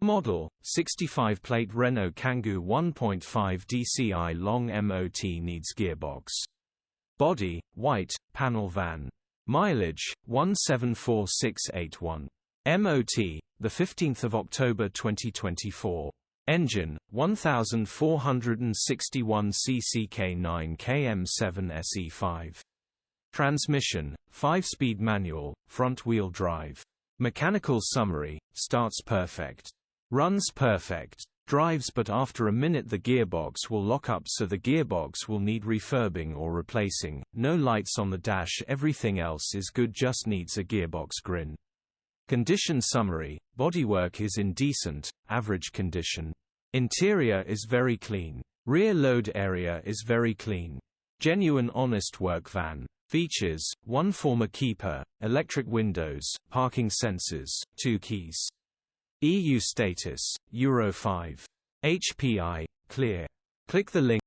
Model, 65-plate Renault Kangoo 1.5 dCi long MOT needs gearbox. Body, white, panel van. Mileage, 174681. MOT, 15 October 2024. Engine, 1461 cc K9K M7S E5. Transmission, 5-speed manual, front-wheel drive. Mechanical summary, starts perfect. Runs perfect. Drives but after a minute the gearbox will lock up, so the gearbox will need refurbing or replacing. No lights on the dash, everything else is good, just needs a gearbox grin. Condition summary, bodywork is in decent, average condition. Interior is very clean. Rear load area is very clean. Genuine honest work van. Features, 1 former keeper, electric windows, parking sensors, 2 keys. EU status, Euro 5. HPI, clear. Click the link.